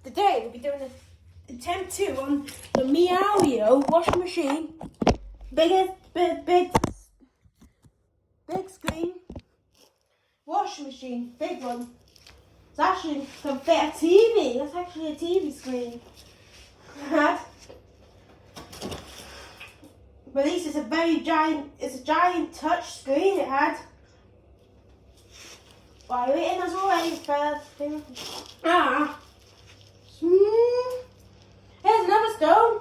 Today we'll be doing an attempt 2 on the Meowio washing machine. Big screen washing machine, big one. It's actually can fit a TV. That's actually a TV screen. But at least it's a giant touch screen it had. While you're waiting as always for here's another stone.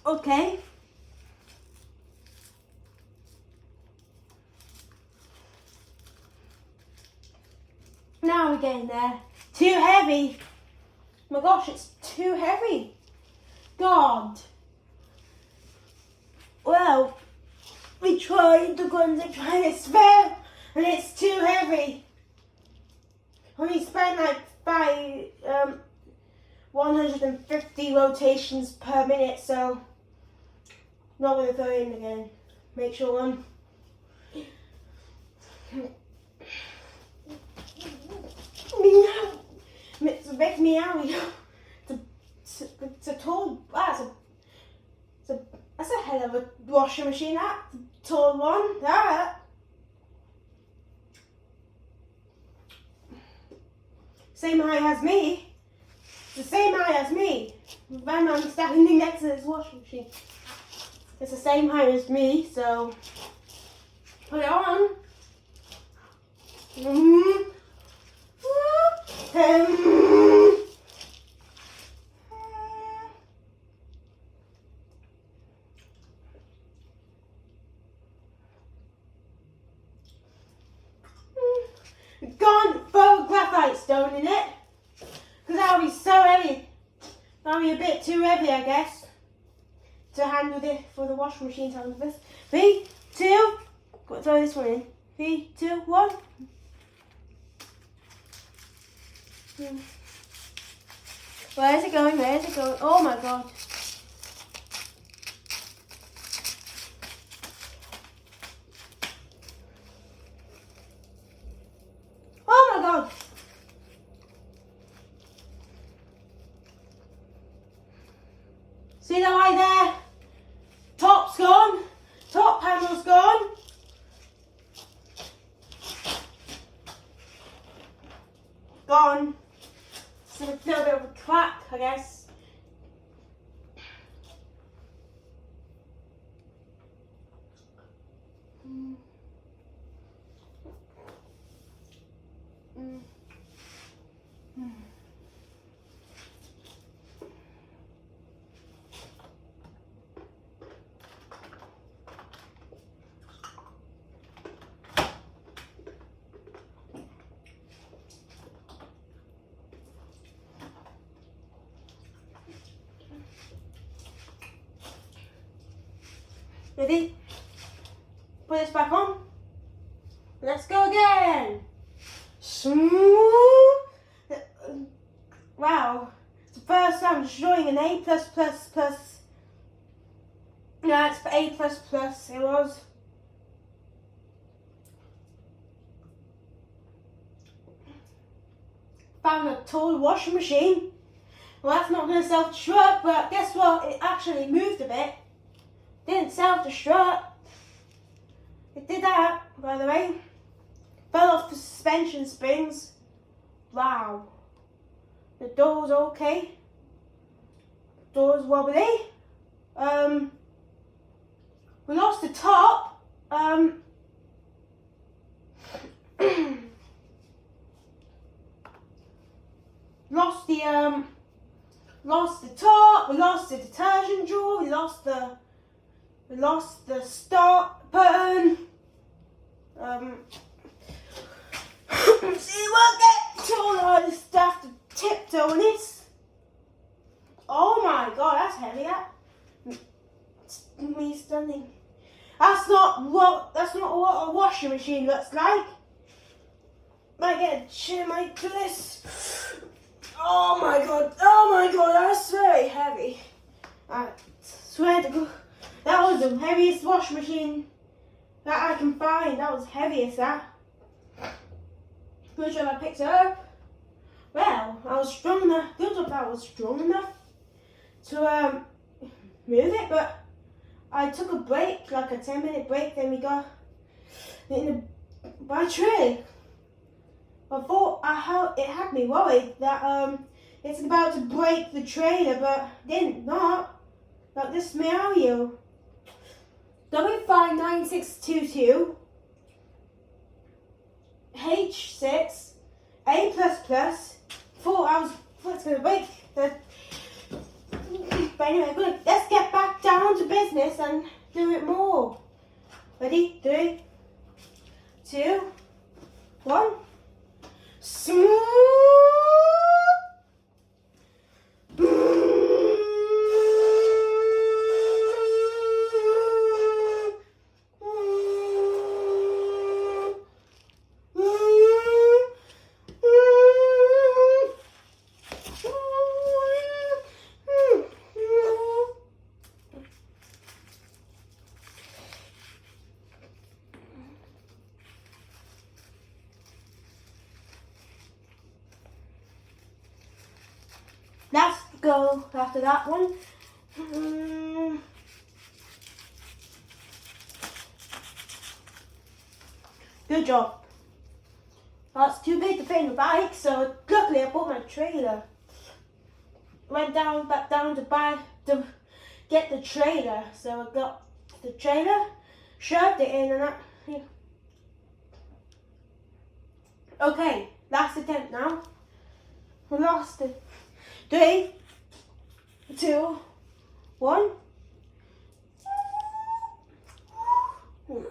Okay. Now we're getting there. Too heavy. Oh my gosh, it's too heavy. God. Well, we tried the guns and tried it spare, and it's too heavy. We spent like 150 rotations per minute, so not going to throw it in again. Make sure one. It's a big Meowio. It's a tall. That's a hell of a washing machine. That tall one. That. Same height as me. It's the same height as me. When I'm standing next to this washing machine. It's the same height as me, so put it on. Can't throw a graphite stone in it, because that'll be so heavy. That'll be a bit too heavy, I guess, to handle this, for the washing machine to handle this. 3, 2, throw this one in. 3, 2, 1. Where is it going? Where is it going? Oh my god. Oh my god. See that right there? Top's gone. Top panel's gone. Gone. So a little bit of a crack, I guess. Ready? Put this back on. Let's go again. Wow. It's the first time destroying an A+++. No, it's for A++. It was. Found a tall washing machine. Well, that's not going to self-destruct, but guess what? It actually moved a bit. Didn't self-destruct. It did that, by the way. Fell off the suspension springs. Wow. The door's okay. Door's wobbly. We lost the the top. Lost the top. We lost the detergent drawer. We lost the start button. See, we'll get to all this stuff to tiptoe on this. Oh my god, that's heavy. That me stunning. That's not what a washing machine looks like. Might get a chin like this. Oh my god, that's very heavy. I swear to God, that was the heaviest washing machine that I can find. That was heavy as that. Good job I picked it up. Well, I was strong enough. Good job I was strong enough to move it, but I took a break, like a 10-minute break. Then we got by a tree. I thought it had me worried that it's about to break the trailer, but didn't not. Like this Meowio W59622 H6 A++. Thought I was gonna break the. But anyway, good. Let's get back down to business and do it more. Ready? 3, 2, 1. Smooth. Let's go after that one. Good job. That's too big to fit in the bike, so luckily I bought my trailer. Went back down to get the trailer. So I got the trailer, shoved it in, and that. Yeah. Okay, last attempt now. We lost it. 3, 2, 1. Well,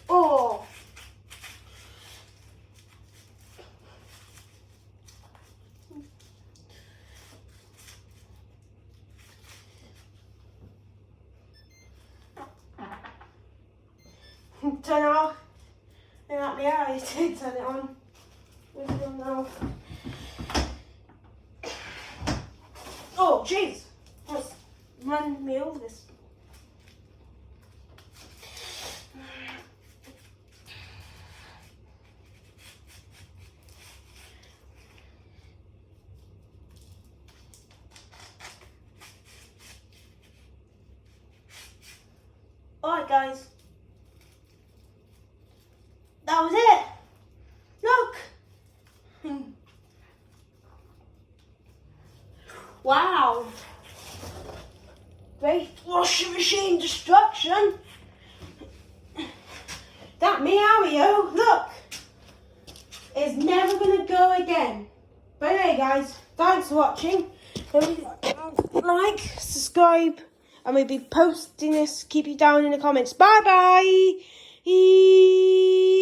oh. Turn it off. Turn out the eyes. Turn it on. Where's it on now? Oh, jeez. Let's run me over this. Alright guys, that was it. Look. Wow. Great washing machine destruction. That Meowio, look, is never going to go again. But anyway guys, thanks for watching. Like, subscribe. And we'll be posting this. Keep you down in the comments. Bye bye.